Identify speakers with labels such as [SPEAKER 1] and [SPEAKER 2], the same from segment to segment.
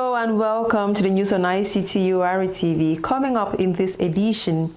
[SPEAKER 1] Hello and welcome to the news on ICTU-RTV. Coming up in this edition,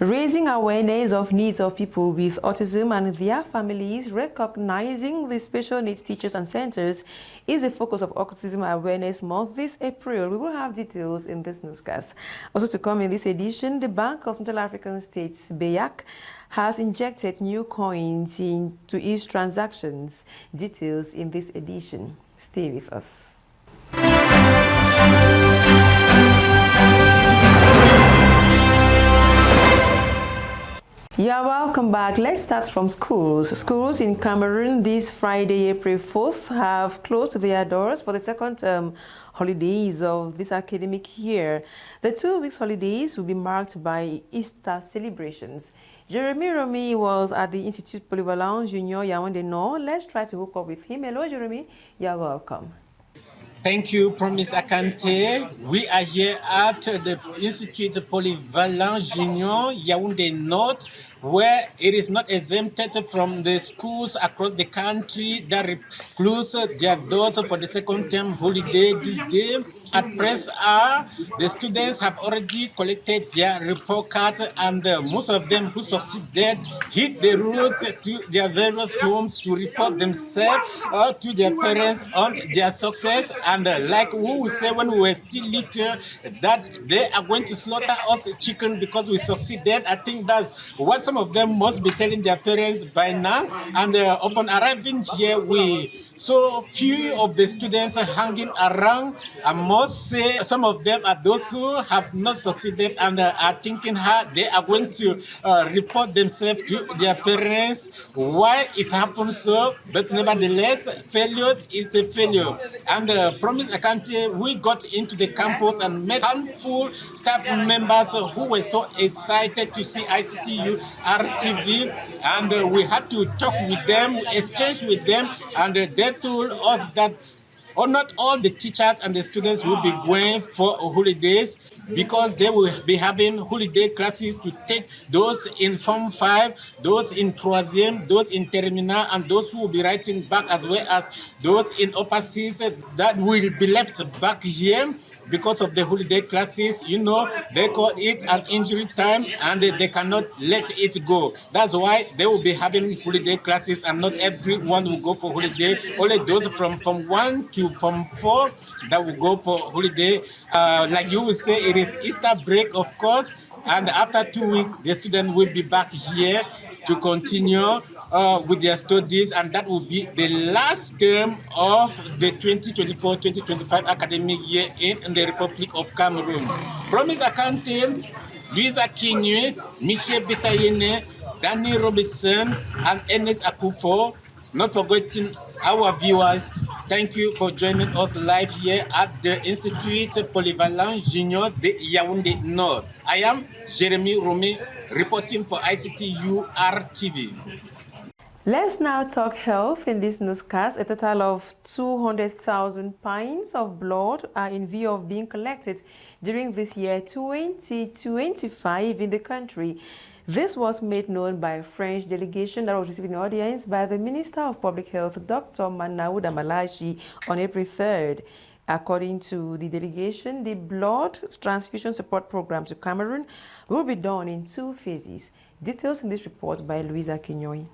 [SPEAKER 1] raising awareness of needs of people with autism and their families, recognizing the special needs teachers and centers is the focus of Autism Awareness Month this April. We will have details in this newscast. Also to come in this edition, the Bank of Central African States, BEAC, has injected new coins into its transactions. Details in this edition. Stay with us. Yeah, welcome back. Let's start from schools. Schools in Cameroon this Friday, April 4th, have closed their doors for the second term holidays of this academic year. The 2 weeks holidays will be marked by Easter celebrations. Jeremy Romy was at the Institute Polyvalent Junior Yaoundé Nord. Let's try to hook up with him. Hello, Jeremy. You're welcome.
[SPEAKER 2] Thank you, Promise Akante. We are here at the Institute Polyvalent Junior Yaoundé North, where it is not exempted from the schools across the country that close their doors for the second term holiday this day. At Press R, the students have already collected their report cards, and most of them who succeeded hit the road to their various homes to report themselves or to their parents on their success. And like we would say when we were still little, that they are going to slaughter us chicken because we succeeded. I think that's what some of them must be telling their parents by now. And upon arriving here, we saw few of the students hanging around. I must say some of them are those who have not succeeded and are thinking how they are going to report themselves to their parents, why it happened so. But nevertheless, failure is a failure. And Promise Akante, we got into the campus and met handful staff members who were so excited to see ICTU-RTV, and we had to talk with them, exchange with them, and they told us that not all the teachers and the students will be going for holidays because they will be having holiday classes to take those in Form 5, those in Troisième, those in Terminal, and those who will be writing back, as well as those in upper Cs that will be left back here because of the holiday classes. You know, they call it an injury time and they cannot let it go. That's why they will be having holiday classes, and not everyone will go for holiday. Only those from Form 1 to Form 4 that will go for holiday. Like you will say, it is Easter break, of course. And after 2 weeks, the student will be back here to continue with their studies, and that will be the last term of the 2024-2025 academic year in the Republic of Cameroon. Promise Akante, Louisa Kinye, Michel Betayene, Danny Robinson, and Ernest Akufo. Not forgetting our viewers, thank you for joining us live here at the Institute Polyvalent Junior de Yaoundé Nord. I am Jeremy Romy, reporting for ICTU-RTV.
[SPEAKER 1] Let's now talk health in this newscast. A total of 200,000 pints of blood are in view of being collected during this year 2025 in the country. This was made known by a French delegation that was receiving an audience by the Minister of Public Health, Dr. Manawuda Malashi, on April 3rd. According to the delegation, the blood transfusion support program to Cameroon will be done in 2 phases. Details in this report by Louisa Kinyoy.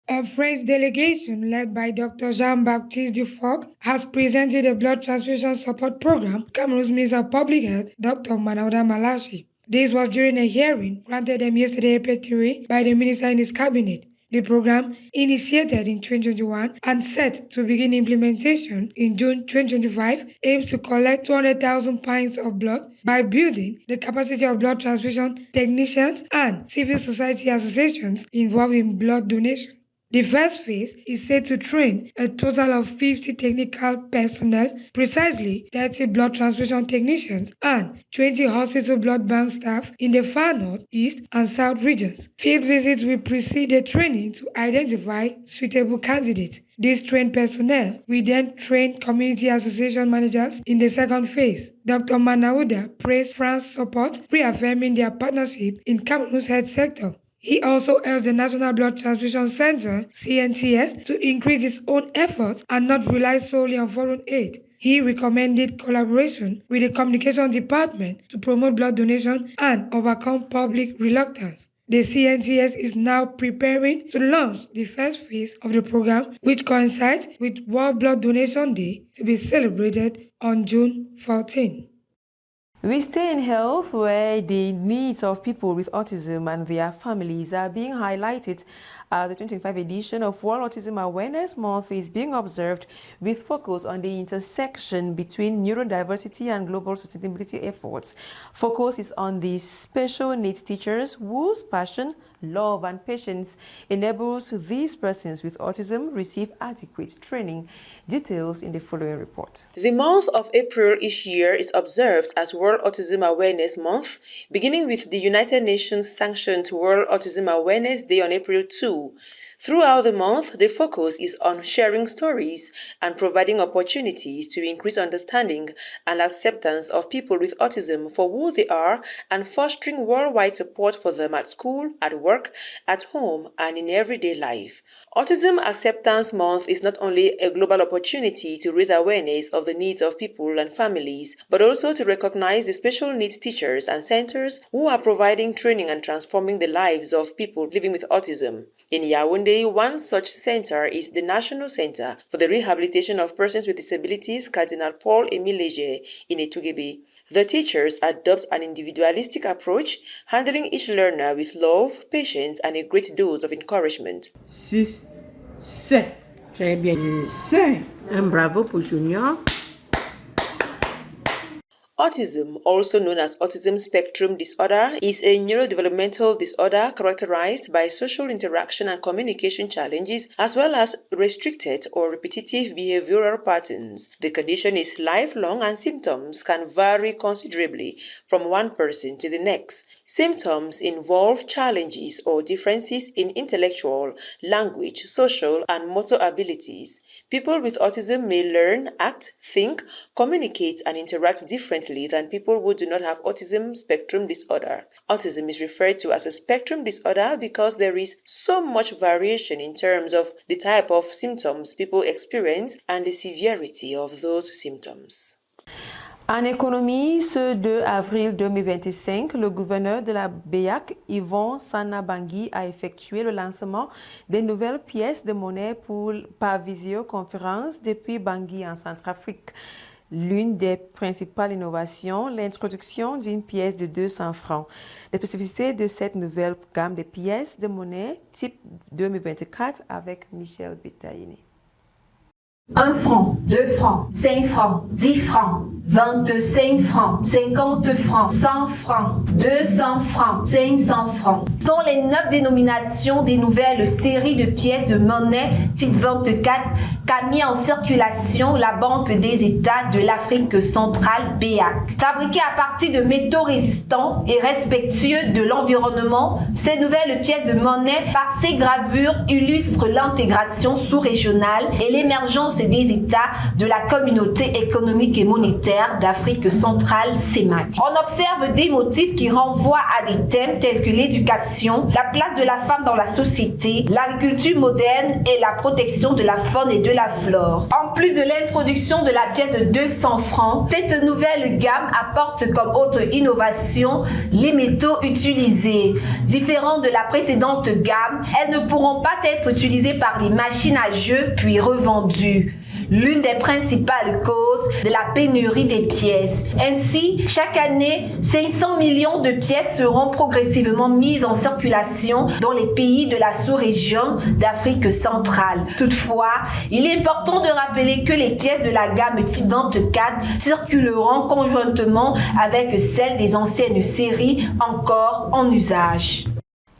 [SPEAKER 3] A French delegation led by Dr. Jean-Baptiste Dufour has presented a blood transfusion support program to Cameroon's Minister of Public Health, Dr. Manawuda Malashi. This was during a hearing granted them yesterday, April 3, by the minister in his cabinet. The program, initiated in 2021 and set to begin implementation in June 2025, aims to collect 200,000 pints of blood by building the capacity of blood transfusion technicians and civil society associations involved in blood donation. The first phase is set to train a total of 50 technical personnel, precisely 30 blood transfusion technicians and 20 hospital blood bank staff in the far north, east, and south regions. Field visits will precede the training to identify suitable candidates. These trained personnel will then train community association managers in the second phase. Dr. Manawuda praised France's support, reaffirming their partnership in Cameroon's health sector. He also urged the National Blood Transfusion Center, CNTS, to increase its own efforts and not rely solely on foreign aid. He recommended collaboration with the Communication Department to promote blood donation and overcome public reluctance. The CNTS is now preparing to launch the first phase of the program, which coincides with World Blood Donation Day to be celebrated on June 14.
[SPEAKER 1] We stay in health, where the needs of people with autism and their families are being highlighted as the 2025 edition of World Autism Awareness Month is being observed, with focus on the intersection between neurodiversity and global sustainability efforts. Focus is on the special needs teachers whose passion, love and patience enables these persons with autism receive adequate training. Details in the following report. The month of April each year is observed as World Autism Awareness Month, beginning with the United Nations sanctioned World Autism Awareness Day on April 2. Throughout the month, the focus is on sharing stories and providing opportunities to increase understanding and acceptance of people with autism for who they are and fostering worldwide support for them at school, at work, at home, and in everyday life. Autism Acceptance Month is not only a global opportunity to raise awareness of the needs of people and families, but also to recognize the special needs teachers and centers who are providing training and transforming the lives of people living with autism. In Yaoundé, one such center is the National Center for the Rehabilitation of Persons with Disabilities, Cardinal Paul Émile Léger, in Etugebe. The teachers adopt an individualistic approach, handling each learner with love, patience, and a great dose of encouragement.
[SPEAKER 4] 6, 7. Très bien. 5. Un bravo pour Junior.
[SPEAKER 1] Autism, also known as autism spectrum disorder, is a neurodevelopmental disorder characterized by social interaction and communication challenges, as well as restricted or repetitive behavioral patterns. The condition is lifelong and symptoms can vary considerably from one person to the next. Symptoms involve challenges or differences in intellectual, language, social, and motor abilities. People with autism may learn, act, think, communicate, and interact differently than people who do not have autism spectrum disorder. Autism is referred to as a spectrum disorder because there is so much variation in terms of the type of symptoms people experience and the severity of those symptoms. En économie, ce 2 avril 2025, le gouverneur de la BEAC, Yvon Sanabangui, a effectué le lancement des nouvelles pièces de monnaie par visioconférence depuis Bangui en Centrafrique. L'une des principales innovations, l'introduction d'une pièce de 200 francs. Les spécificités de cette nouvelle gamme de pièces de monnaie type 2024 avec Michel Betaïni.
[SPEAKER 5] 1 franc, 2 francs, 5 francs, 10 francs, 25 francs, 50 francs, 100 francs, 200 francs, 500 francs sont les 9 dénominations des nouvelles séries de pièces de monnaie type 24 qu'a mis en circulation la Banque des États de l'Afrique centrale BEAC. Fabriquées à partir de métaux résistants et respectueux de l'environnement, ces nouvelles pièces de monnaie par ces gravures illustrent l'intégration sous-régionale et l'émergence des États de la Communauté économique et monétaire d'Afrique centrale CEMAC. On observe des motifs qui renvoient à des thèmes tels que l'éducation, la place de la femme dans la société, l'agriculture moderne et la protection de la faune et de la flore. En plus de l'introduction de la pièce de 200 francs, cette nouvelle gamme apporte comme autre innovation les métaux utilisés. Différents de la précédente gamme, elles ne pourront pas être utilisées par les machines à jeu puis revendues. L'une des principales causes de la pénurie des pièces. Ainsi, chaque année, 500 millions de pièces seront progressivement mises en circulation dans les pays de la sous-région d'Afrique centrale. Toutefois, il est important de rappeler que les pièces de la gamme type 24 circuleront conjointement avec celles des anciennes séries encore en usage.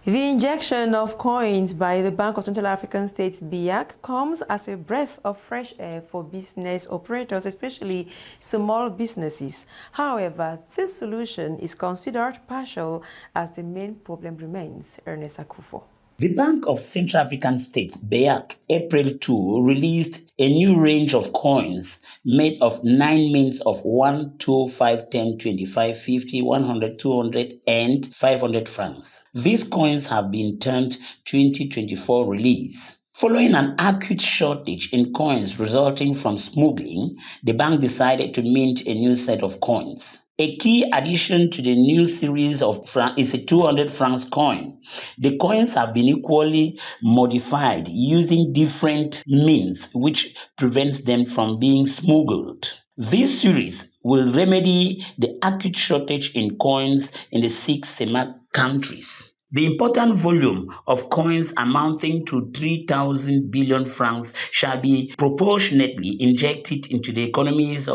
[SPEAKER 1] The injection of coins by the Bank of Central African States BEAC comes as a breath of fresh air for business operators, especially small businesses. However, this solution is considered partial as the main problem remains. Ernest Akufo.
[SPEAKER 6] The Bank of Central African States, BEAC, April 2, released a new range of coins made of 9 means of 1, 2, 5, 10, 25, 50, 100, 200, and 500 francs. These coins have been termed 2024 release. Following an acute shortage in coins resulting from smuggling, the bank decided to mint a new set of coins. A key addition to the new series of francs is a 200 francs coin. The coins have been equally modified using different means which prevents them from being smuggled. This series will remedy the acute shortage in coins in the 6 CEMAC countries. The important volume of coins amounting to 3,000 billion francs shall be proportionately injected into the economies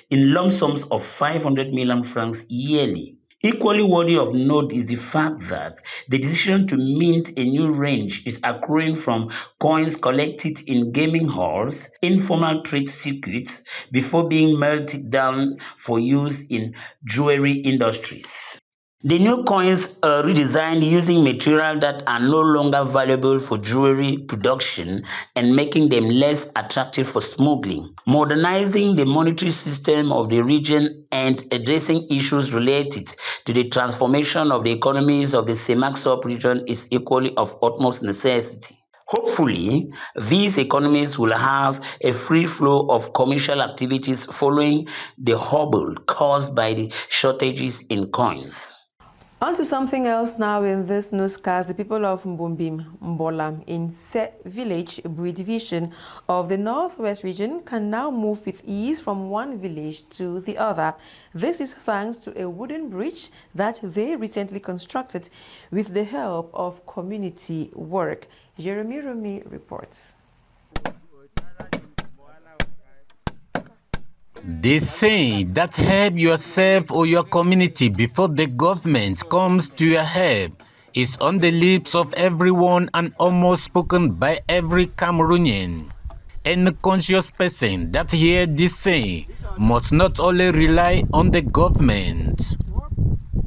[SPEAKER 6] in lump sums of 500 million francs yearly. Equally worthy of note is the fact that the decision to mint a new range is accruing from coins collected in gaming halls, informal trade circuits, before being melted down for use in jewelry industries. The new coins are redesigned using material that are no longer valuable for jewelry production and making them less attractive for smuggling, modernizing the monetary system of the region and addressing issues related to the transformation of the economies of the CEMAC sub-region is equally of utmost necessity. Hopefully, these economies will have a free flow of commercial activities following the hobble caused by the shortages in coins.
[SPEAKER 1] On to something else now in this newscast. The people of Mbombim, Mbolam in Se village, Bui division of the Northwest region can now move with ease from one village to the other. This is thanks to a wooden bridge that they recently constructed with the help of community work. Jeremy Rumi reports.
[SPEAKER 2] They say that help yourself or your community before the government comes to your help is on the lips of everyone and almost spoken by every Cameroonian. Any conscious person that hears this saying must not only rely on the government.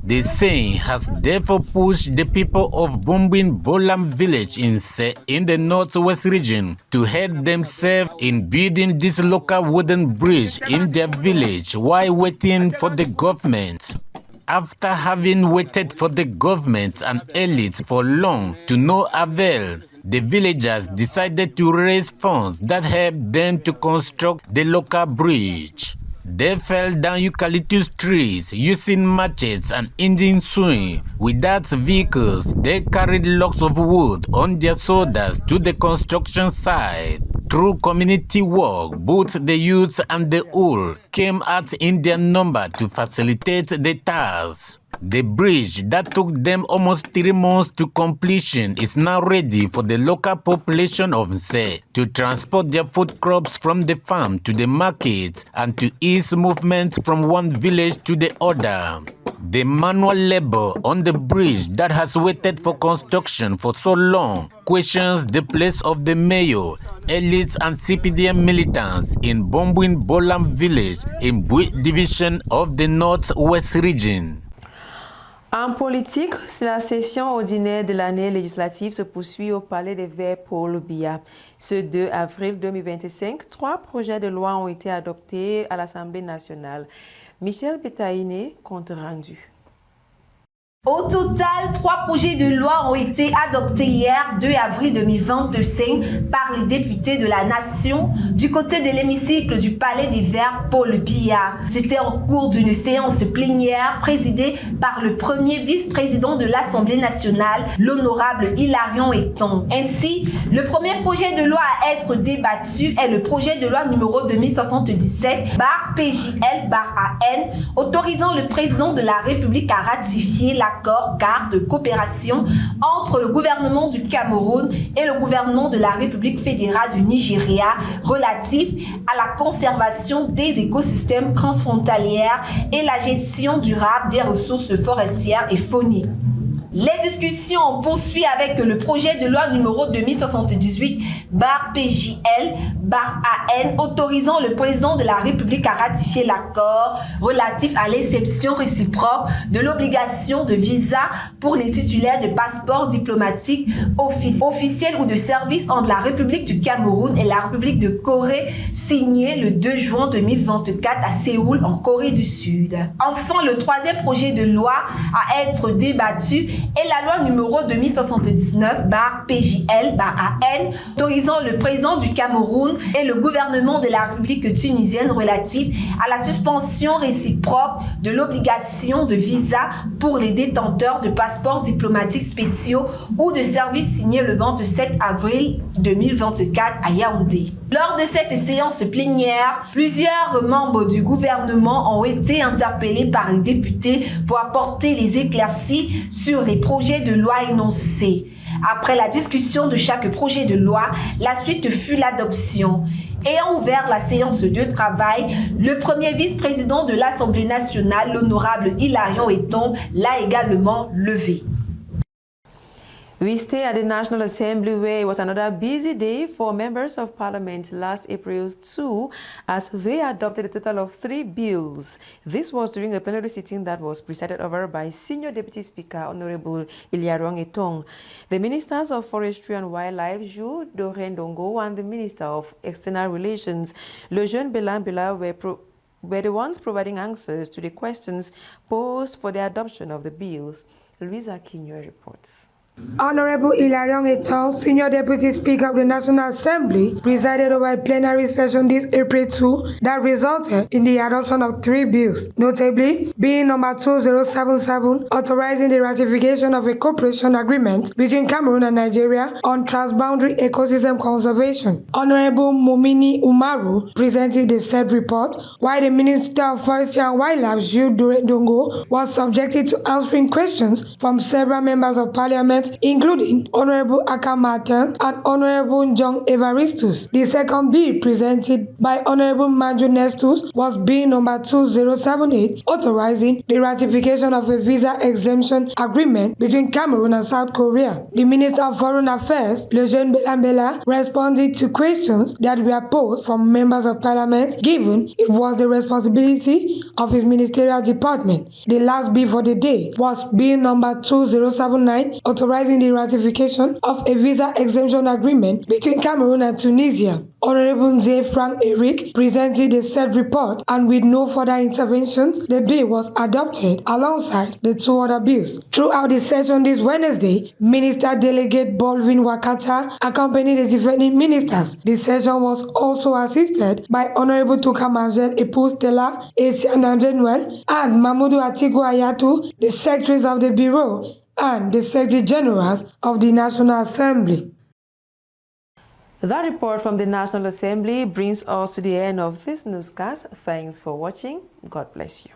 [SPEAKER 2] The saying has therefore pushed the people of Bombin Bolam village in the northwest region to help themselves in building this local wooden bridge in their village while waiting for the government. After having waited for the government and elites for long to no avail, the villagers decided to raise funds that helped them to construct the local bridge. They fell down eucalyptus trees using machetes and engine swing. Without vehicles, they carried logs of wood on their shoulders to the construction site. Through community work, both the youths and the old came out in their number to facilitate the task. The bridge that took them almost 3 months to completion is now ready for the local population of Nse to transport their food crops from the farm to the market and to ease movement from one village to the other. The manual labor on the bridge that has waited for construction for so long questions the place of the mayor, elites and CPDM militants in Bombouin Bolam village in Bui division of the Northwest region.
[SPEAKER 1] En politique, la session ordinaire de l'année législative se poursuit au Palais des Verts Paul Biya. Ce 2 avril 2025, 3 projets de loi ont été adoptés à l'Assemblée nationale. Michel Betaïné, compte rendu.
[SPEAKER 5] Au total, 3 projets de loi ont été adoptés hier, 2 avril 2025, par les députés de la Nation du côté de l'hémicycle du Palais des Verts Paul Biya. C'était au cours d'une séance plénière présidée par le premier vice-président de l'Assemblée nationale, l'honorable Hilarion Eton. Ainsi, le premier projet de loi à être débattu est le projet de loi numéro 2077/PJL/AN, autorisant le président de la République à ratifier l'accord cadre de coopération entre le gouvernement du Cameroun et le gouvernement de la République fédérale du Nigeria relatif à la conservation des écosystèmes transfrontalières et la gestion durable des ressources forestières et fauniques. Les discussions poursuivent avec le projet de loi numéro 2078/PJL/AN AN autorisant le président de la République à ratifier l'accord relatif à l'exception réciproque de l'obligation de visa pour les titulaires de passeports diplomatiques officiels ou de service entre la République du Cameroun et la République de Corée, signé le 2 juin 2024 à Séoul, en Corée du Sud. Enfin, le troisième projet de loi à être débattu est la loi numéro 2079/PJL/AN autorisant le président du Cameroun et le gouvernement de la République tunisienne relative à la suspension réciproque de l'obligation de visa pour les détenteurs de passeports diplomatiques spéciaux ou de services signés le 27 avril 2024 à Yaoundé. Lors de cette séance plénière, plusieurs membres du gouvernement ont été interpellés par les députés pour apporter les éclaircies sur les projets de loi énoncés. Après la discussion de chaque projet de loi, la suite fut l'adoption. Ayant ouvert la séance de travail, le premier vice-président de l'Assemblée nationale, l'honorable Hilarion Eton, l'a également levé.
[SPEAKER 1] We stay at the National Assembly, where it was another busy day for members of Parliament last April 2 as they adopted a total of 3 bills. This was during a plenary sitting that was presided over by Senior Deputy Speaker Honorable Hilarion Eton. The Ministers of Forestry and Wildlife, Jules Dorendongo, and the Minister of External Relations, Lejeune Belambela, were the ones providing answers to the questions posed for the adoption of the bills. Louisa Kinyo reports.
[SPEAKER 3] Honorable Hilarion Eton, Senior Deputy Speaker of the National Assembly, presided over a plenary session this April 2 that resulted in the adoption of 3 bills, notably being number 2077, authorizing the ratification of a cooperation agreement between Cameroon and Nigeria on transboundary ecosystem conservation. Honorable Momini Umaru presented the said report, while the Minister of Forestry and Wildlife, Jules Dorendongo, was subjected to answering questions from several members of Parliament, including Honorable Aka Martin and Honorable John Evaristus. The second bill presented by Honorable Manjo Nestus was bill number 2078, authorizing the ratification of a visa exemption agreement between Cameroon and South Korea. The Minister of Foreign Affairs, Lejeune Belambela, responded to questions that were posed from members of Parliament, given it was the responsibility of his ministerial department. The last bill for the day was bill number 2079, authorizing the ratification of a visa exemption agreement between Cameroon and Tunisia. Honorable Nze Frank Eric presented the said report, and with no further interventions, the bill was adopted alongside the 2 other bills. Throughout the session this Wednesday, Minister Delegate Baldwin Wakata accompanied the defending ministers. The session was also assisted by Honorable Tukamazel Epustela, Asian Andrenuel, and Mamoudou Atiku Ayatu, the secretaries of the Bureau and the Secretary Generals of the National Assembly.
[SPEAKER 1] That report from the National Assembly brings us to the end of this newscast. Thanks for watching. God bless you.